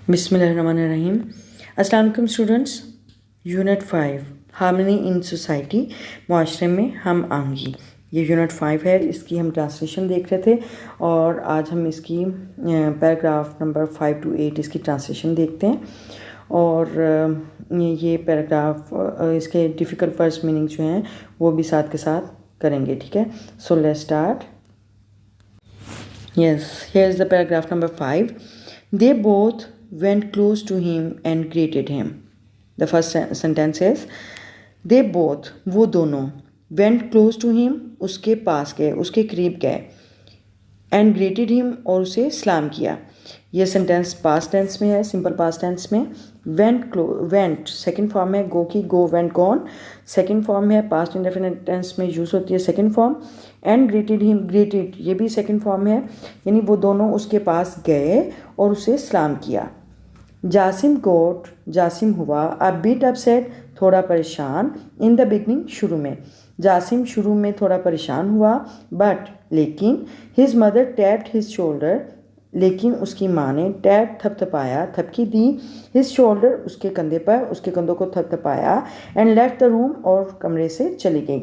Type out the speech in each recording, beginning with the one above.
बिस्मिल्लाहिर्रहमानिर्रहीम। अस्सलाम वालेकुम students. Unit 5 harmony in society, मुआशरे में हम आहंगी, ये यूनिट 5 है। इसकी हम ट्रांसलेशन देख रहे थे और आज हम इसकी पैराग्राफ नंबर 5 to 8 इसकी ट्रांसलेशन देखते हैं। और ये पैराग्राफ इसके डिफ़िकल्ट वर्ड्स मीनिंग जो हैं वो भी साथ के साथ करेंगे, ठीक है। So let's start. Yes, here's the paragraph number 5. They both went close to him and greeted him. The first sentence is, they both, वो दोनों, went close to him, उसके पास गए, उसके करीब गए, and greeted him, और उसे सलाम किया। ये सेंटेंस पास्ट टेंस में है, सिंपल पास्ट टेंस में। वेंट सेकंड फॉर्म है, गो की गो, वेंट गॉन सेकंड फॉर्म है, पास्ट इंडेफिनिट टेंस में यूज़ होती है second form. And greeted him, greeted ये भी सेकंड फॉर्म है, यानी वो दोनों उसके पास गए और उसे सलाम किया। जासिम गोट, जासिम हुआ, अ बिट अपसेट, थोड़ा परेशान, इन द बिगनिंग, शुरू में। जासिम शुरू में थोड़ा परेशान हुआ, बट लेकिन, his mother tapped his shoulder, लेकिन उसकी माँ ने टैप थपथपाया, थपकी दी, हिज शोल्डर उसके कंधे पर, उसके कंधों को थपथपाया, एंड लेफ्ट द रूम, और कमरे से चली गई।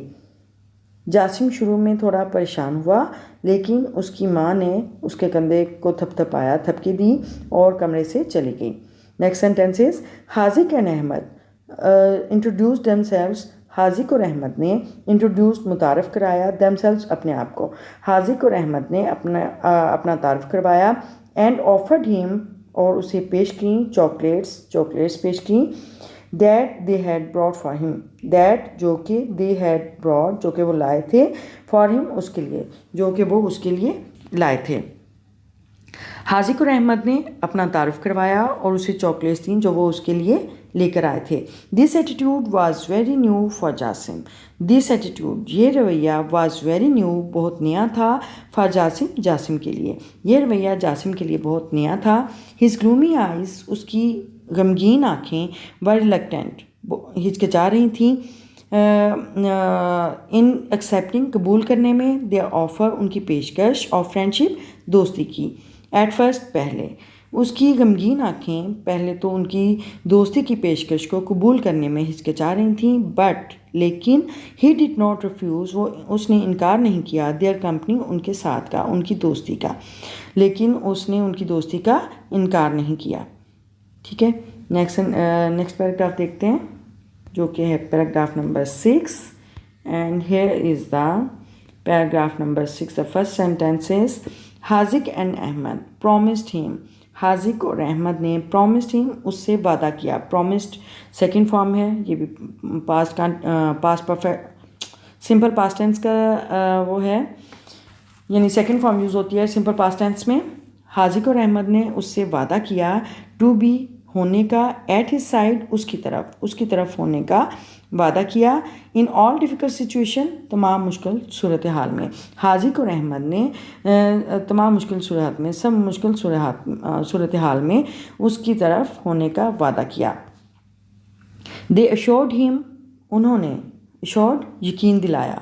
जासिम शुरू में थोड़ा परेशान हुआ, लेकिन उसकी माँ ने उसके कंधे को थपथपाया, थपकी दी और कमरे से चली गई। Next sentence is, Haziq and Ahmad introduce themselves, Haziq और अहमद ने इंट्रोड्यूस मुतारफ़ कराया, देमसेल्व्स अपने आप को, हाजिक और अहमद ने अपना तारफ़ करवाया, एंड ऑफर्ड हिम, और उसे पेश की चॉकलेट्स पेश की, that they had broad for him, that जो कि दे हैड ब्रॉड जो कि वो लाए थे, फॉर हिम उसके लिए, जो कि वो उसके लिए लाए थे। हाजिक और अहमद ने अपना तारुफ करवाया और उसे चॉकलेट्स दी जो वो उसके लिए लेकर आए थे। This attitude was very new for Jasim, this attitude ये रवैया वाज वेरी न्यू बहुत नया था, फॉर जासिम जासिम के लिए, ये रवैया जासिम के लिए बहुत नया था। हिज ग्लूमी आइज़, उसकी गमगीन आँखें, वर रिलक्टेंट, हिचकिचा रही थीं, इन एक्सेप्टिंग कबूल करने में, दे ऑफ़र उनकी पेशकश, ऑफ फ्रेंडशिप दोस्ती की, एट फर्स्ट पहले, उसकी गमगीन आँखें पहले तो उनकी दोस्ती की पेशकश को कबूल करने में हिचकिचा रही थीं, बट लेकिन, ही डिड नॉट रिफ्यूज़, वो उसने इनकार नहीं किया, देयर कंपनी उनके साथ का, उनकी दोस्ती का, लेकिन उसने उनकी दोस्ती का इनकार नहीं किया, ठीक है। नेक्स्ट पैराग्राफ देखते हैं जो कि है paragraph number 6, and here is the paragraph number 6। The first sentence is, Haziq and Ahmad promised him, Haziq और अहमद ने प्रॉमिस्ड हिम, उससे वादा किया। प्रॉमिस्ड सेकंड फॉर्म है, ये भी past perfect simple past tense का वो है, यानी सेकंड फॉर्म यूज़ होती है सिंपल पास्ट टेंस में। हाजिक और अहमद ने उससे वादा किया, टू बी होने का, एट हिज साइड उसकी तरफ होने का वादा किया, इन ऑल डिफ़िकल्ट सिचुएशन तमाम मुश्किल सूरत हाल में। हाजिक और अहमद ने तमाम मुश्किल सूरत में, सब मुश्किल सूरत हाल में उसकी तरफ होने का वादा किया। दे अश्योर्ड हिम, उन्होंने, अश्योर्ड यकीन दिलाया,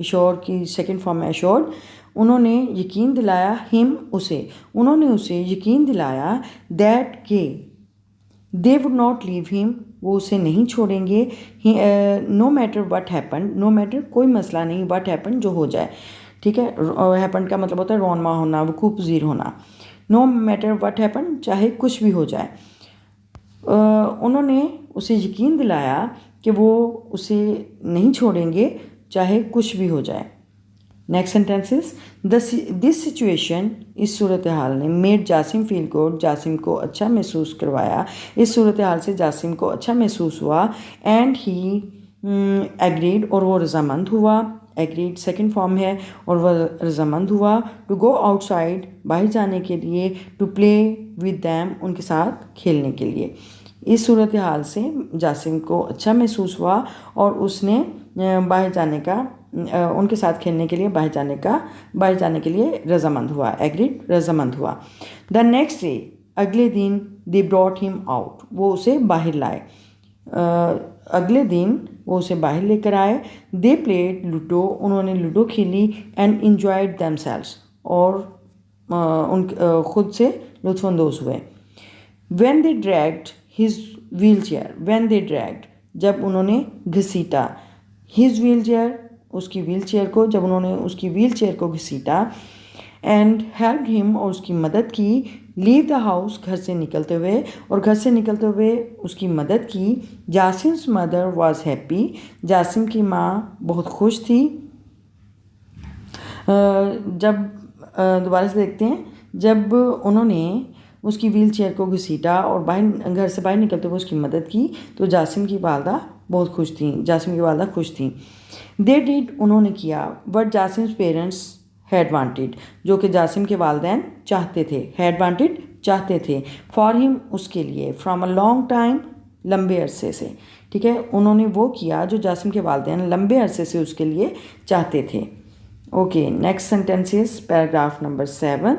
अश्योर्ड की सेकंड फॉर्म है अश्योर्ड, उन्होंने यकीन दिलाया, हिम उसे, उन्होंने उसे यकीन दिलाया, दैट के they would not leave him, वो उसे नहीं छोड़ेंगे, no matter what happen, no matter कोई मसला नहीं, व्हाट हैपन जो हो जाए, ठीक है। हैपन का मतलब होता है रोनमा होना, वकूफ़ पज़ीर होना। नो मैटर व्हाट हैपन, चाहे कुछ भी हो जाए। उन्होंने उसे यकीन दिलाया कि वो उसे नहीं छोड़ेंगे चाहे कुछ भी हो जाए। Next sentence is, this situation, इस सूरत हाल ने, made Jasim feel good, Jasim को अच्छा महसूस करवाया, इस सूरत हाल से जासिम को अच्छा महसूस हुआ, एंड ही एग्रीड, और वो रजामंद हुआ, एग्रीड सेकंड फॉर्म है, और वह रजामंद हुआ, टू गो आउटसाइड, बाहर जाने के लिए, टू प्ले विद दैम, उनके साथ खेलने के लिए। इस सूरत हाल से जासिम को अच्छा महसूस हुआ और उसने बाहर जाने का, उनके साथ खेलने के लिए बाहर जाने के लिए रजामंद हुआ, एग्रीड रजामंद हुआ। द नेक्स्ट डे, अगले दिन, दे ब्रॉट हिम आउट, वो उसे बाहर लाए, अगले दिन वो उसे बाहर लेकर आए। दे प्लेड लूडो, उन्होंने लूडो खेली, एंड इंजॉयड देमसेल्व्स, और उन खुद से लुत्फ़अंदोज़ हुए। When they dragged his wheelchair, when they dragged, जब उन्होंने घसीटा, his wheelchair, उसकी व्हीलचेयर को, जब उन्होंने उसकी व्हीलचेयर को घसीटा, एंड हेल्प हिम, और उसकी मदद की, लीव द हाउस, घर से निकलते हुए, और घर से निकलते हुए उसकी मदद की। जासिम्स मदर वॉज हैप्पी, जासिम की माँ बहुत खुश थी। जब दोबारा से देखते हैं, जब उन्होंने उसकी व्हील चेयर को घसीटा और बाहर, घर से बाहर निकलते हुए उसकी मदद की, तो जासिम की वालदा बहुत खुश थी, जासिम की वालदा खुश थी। दे डिड, उन्होंने किया, बट जासिम्स पेरेंट्स हैड वांटेड, जो कि जासिम के वालदैन चाहते थे, हैड वांटेड चाहते थे, फॉर हिम, उसके लिए, फ्रॉम अ लॉन्ग टाइम, लंबे अरसे से। ठीक है, उन्होंने वो किया जो जासिम के वालदैन लंबे अरसे से उसके लिए चाहते थे। Okay, next sentences, paragraph number 7।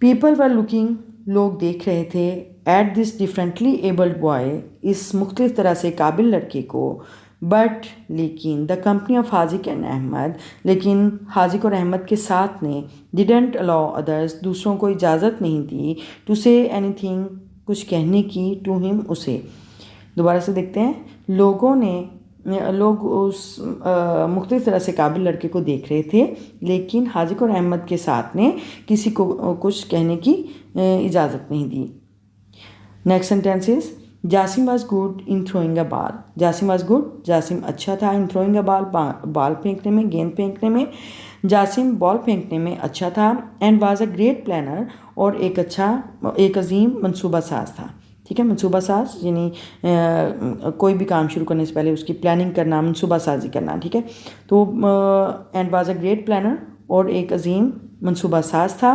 People were looking, लोग देख रहे थे, at this differently abled boy, इस मुख्तलिफ तरह से काबिल लड़के को, बट, लेकिन, the company of Haziq and Ahmad, लेकिन हाजिक और अहमद के साथ ने, डिडेंट अलाउ अदर्स, दूसरों को इजाज़त नहीं दी, टू से एनीथिंग, कुछ कहने की, टू हिम, उसे। दोबारा से देखते हैं, लोग उस मुख्तलिफ तरह से काबिल लड़के को देख रहे थे, लेकिन हाजिक और अहमद के साथ ने किसी को कुछ कहने की इजाज़त नहीं दी। Next sentences, Jasim was good in throwing a ball, Jasim was good, Jasim अच्छा था, in throwing a ball, ball फेंकने में, गेंद फेंकने में, जासिम बॉल फेंकने में अच्छा था, and was a great planner, और एक अजीम मनसूबा साज था। ठीक है, मनसूबा साज यानी कोई भी काम शुरू करने से पहले उसकी प्लानिंग करना, मनसूबा साजी करना। ठीक है, तो and was a great planner, और एक अजीम मनसूबा साज था।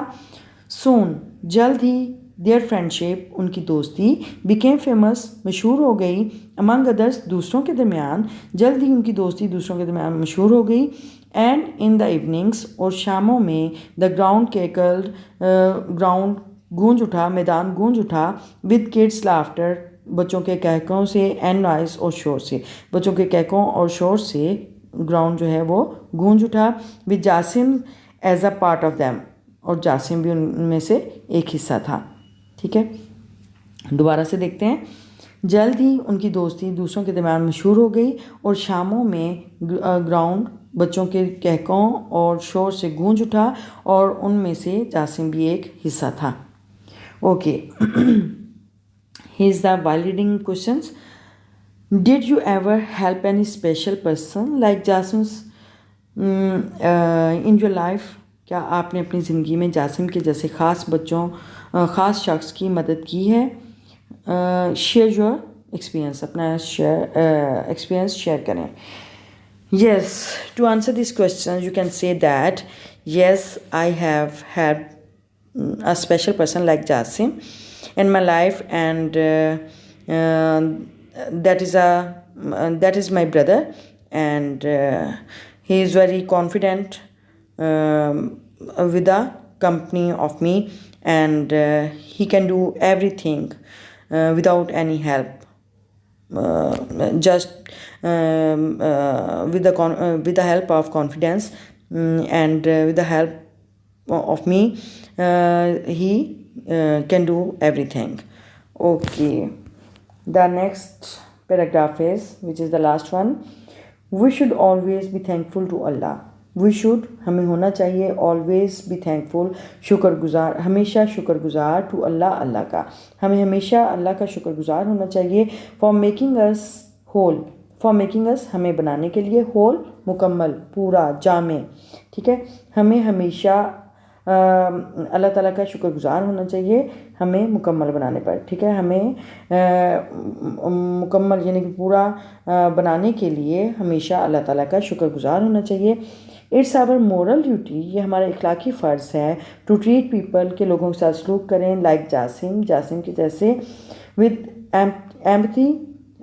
सून, जल्द ही, देयर फ्रेंडशिप, उनकी दोस्ती, बिकेम फेमस, मशहूर हो गई, अमंग अदर्स, दूसरों के दरमियान, जल्द ही उनकी दोस्ती दूसरों के दरमियान मशहूर हो गई। एंड इन द इवनिंग्स, और शामों में, द ग्राउंड केकल्ड, ग्राउंड गूंज उठा, मैदान गूंज उठा, विद किड्स लाफ्टर, बच्चों के कहकों से, एंड नॉइस, और शोर से, बच्चों के कहकों और शोर से ग्राउंड जो है वो गूंज उठा, with Jasim as a part of them, और जासिम भी उनमें से एक हिस्सा था। ठीक है, दोबारा से देखते हैं, जल्द ही उनकी दोस्ती दूसरों के दरमियान मशहूर हो गई, और शामों में ग्राउंड बच्चों के कहकों और शोर से गूंज उठा, और उनमें से जासिम भी एक हिस्सा था। Okay, here's the validating questions. Did you ever help any special person like Jasim's in your life? क्या आपने अपनी ज़िंदगी में जासिम के जैसे ख़ास शख्स की मदद की है? शेयर योर एक्सपीरियंस, अपना एक्सपीरियंस शेयर करें। Yes, to answer these questions, you can say that yes, I have had a special person like Jasim in my life, and that is my brother, and he is very confident with the company of me, and he can do everything without any help. Just with the help of confidence, and with the help of me, he can do everything. Okay, the next paragraph is, which is the last one, we should always be thankful to Allah. We should, हमें होना चाहिए, always be thankful, शुक्रगुजार, हमेशा शुक्रगुजार, to Allah, अल्लाह का, हमें हमेशा अल्लाह का शुक्रगुजार होना चाहिए, for making us whole, for making us, हमें बनाने के लिए, whole, मुकम्मल, पूरा, जामे। ठीक है, हमें हमेशा अल्लाह ताला का शुक्रगुजार होना चाहिए हमें मुकम्मल बनाने पर। ठीक है, हमें मुकम्मल यानी कि पूरा बनाने के लिए हमेशा अल्लाह ताला का शुक्रगुजार होना चाहिए। इट्स आवर मोरल ड्यूटी, ये हमारा इखलाकी फ़र्ज़ है, टू ट्रीट पीपल, के लोगों के साथ सलूक करें, लाइक जासिम के जैसे, विद एम्पथी,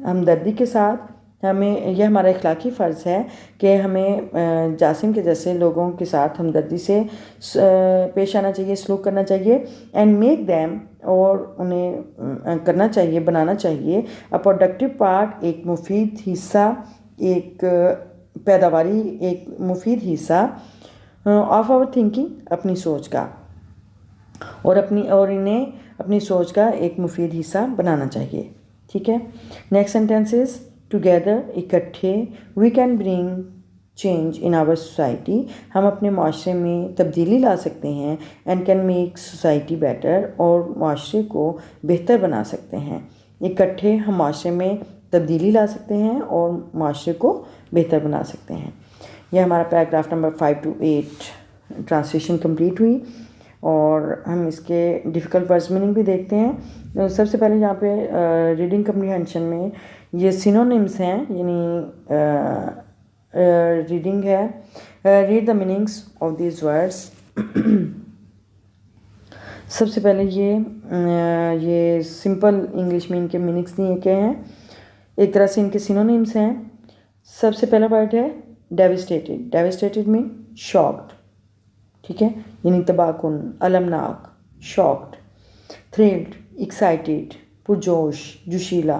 हमदर्दी के साथ। हमें यह हमारा इखलाकी फ़र्ज़ है कि हमें जासिम के जैसे लोगों के साथ हमदर्दी से पेश आना चाहिए, सलूक करना चाहिए, एंड मेक दैम, और उन्हें करना चाहिए, बनाना चाहिए, अ प्रोडक्टिव पार्ट, एक मुफीद हिस्सा, एक पैदावारी, एक मुफीद हिस्सा, ऑफ आवर थिंकिंग, अपनी सोच का, और इन्हें अपनी सोच का एक मुफीद हिस्सा बनाना चाहिए। ठीक है। नेक्स्ट सेंटेंस इज टुगेदर, इकट्ठे, we can bring change in our society, हम अपने माशरे में तब्दीली ला सकते हैं, and can make society better, और माशरे को बेहतर बना सकते हैं। इकट्ठे हम माशरे में तब्दीली ला सकते हैं और माशरे को बेहतर बना सकते हैं। यह हमारा paragraph number 5 to 8 translation complete हुई और हम इसके डिफ़िकल्ट वर्ड्स मीनिंग भी देखते हैं। सबसे पहले यहाँ पे रीडिंग कम्प्रीहेंशन में ये सिनोनिम्स हैं, यानी रीडिंग है, read the meanings of these words. सबसे पहले ये सिंपल इंग्लिश में इनके मीनिंग्स दिए गए हैं, एक तरह से इनके सिनोनिम्स हैं। सबसे पहला वर्ड है डेविस्टेटेड। डेविस्टेटेड मीन शॉक्ड, ठीक है, यानी तबाहकुन, अलमनाक, शॉक्ड। थ्रिल्ड, एक्साइटेड, पुरजोश, जोशीला।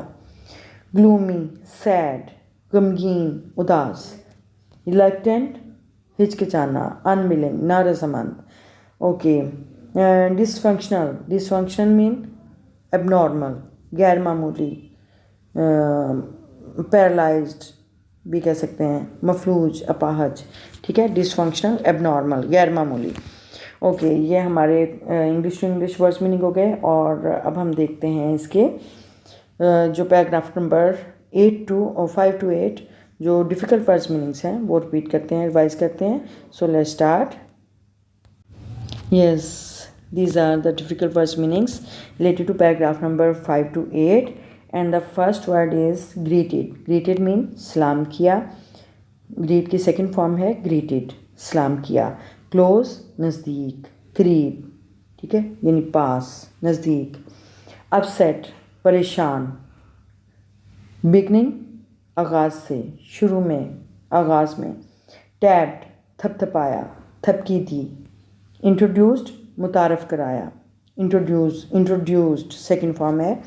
ग्लूमी, सैड, गमगीन, उदास। रिलक्टेंट, हिचकिचाना, अनविलिंग, नारजमंद। Okay. Dysfunctional, dysfunction mean abnormal, गैर मामूली, पैरालाइज्ड भी कह सकते हैं, मफलूज, अपाहज। ठीक है, डिसफंक्शनल, एबनॉर्मल, गैर मामूली। ओके, ये हमारे English to English words meaning हो गए। और अब हम देखते हैं इसके जो पैराग्राफ नंबर 5 to 8 जो डिफ़िकल्ट वर्ड्स मीनिंग्स हैं वो रिपीट करते हैं, रिवाइज करते हैं। So let's start. Yes, these are the difficult words meanings related to paragraph number 5 to 8, and the first word is greeted. Greeted mean सलाम किया, greet की second form है greeted, सलाम किया। close, नज़दीक, करीब, ठीक है, यानी पास, नज़दीक। upset, परेशान। beginning, आगाज़ से, शुरू में, आगाज़ में। tapped, थपथपाया, थपकी दी। introduced, मुतारफ़ कराया, इंट्रोड्यूस्ड सेकंड फॉर्म है,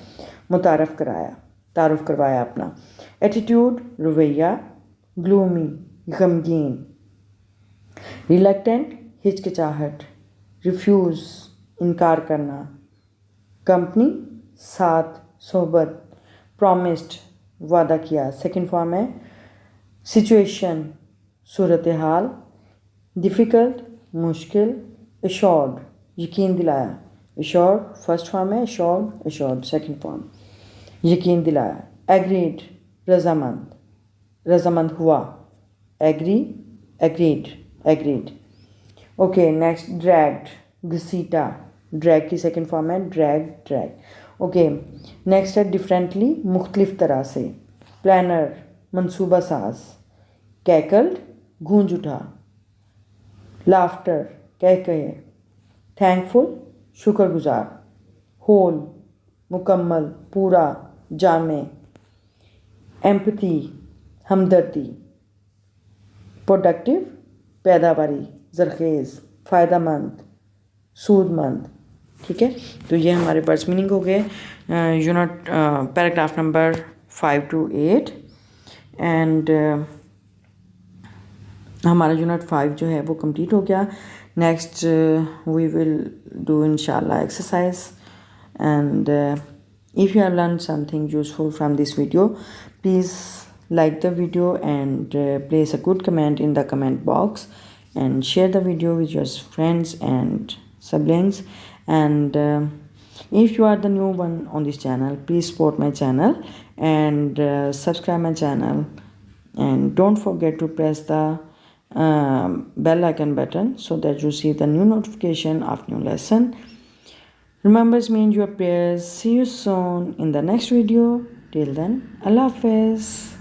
मुतारफ़ कराया, तारुफ करवाया अपना। एटीट्यूड, रवैया। ग्लूमी, गमगीन। रिलक्टेंट, हिचकिचाहट। रिफ्यूज़, इनकार करना। कंपनी, साथ, सोहबत। प्रॉमिस्ड, वादा किया, सेकंड फॉर्म है। सिचुएशन, सूरत हाल। डिफ़िकल्ट, मुश्किल। एश्योर्ड, यकीन दिलाया। एश्योर्ड फर्स्ट फॉर्म है, एश्योर्ड सेकंड फॉर्म, यकीन दिलाया। एग्रीड, रजामंद, रजामंद हुआ। Agree, agreed. Okay, next dragged, घसीटा। ड्रैग की सेकंड फॉर्म है ड्रैग। ओके, नेक्स्ट है डिफरेंटली, मुख्तलिफ तरह से। प्लानर, मंसूबा साज। कैकल्ड, गूंज उठा। लाफ्टर, कहे। थैंकफुल, शुक्रगुजार। होल, मुकम्मल, पूरा, जामे। एम्पथी, हमदर्दी। प्रोडक्टिव, पैदावारी, ज़रखेज़, फ़ायदामंद, सूदमंद। ठीक है, तो ये हमारे वर्ड्स मीनिंग हो गए unit paragraph number 5 to 8। And हमारा यूनिट 5 जो है वो कंप्लीट हो गया। नेक्स्ट वी विल डू इंशाल्लाह exercise, and if you have learn something useful from this video, please like the video and place a good comment in the comment box, and share the video with your friends and siblings. And if you are the new one on this channel, please support my channel and subscribe my channel, and don't forget to press the bell icon button so that you see the new notification of new lesson. Remember me in your prayers. See you soon in the next video. Till then, Allah Hafiz.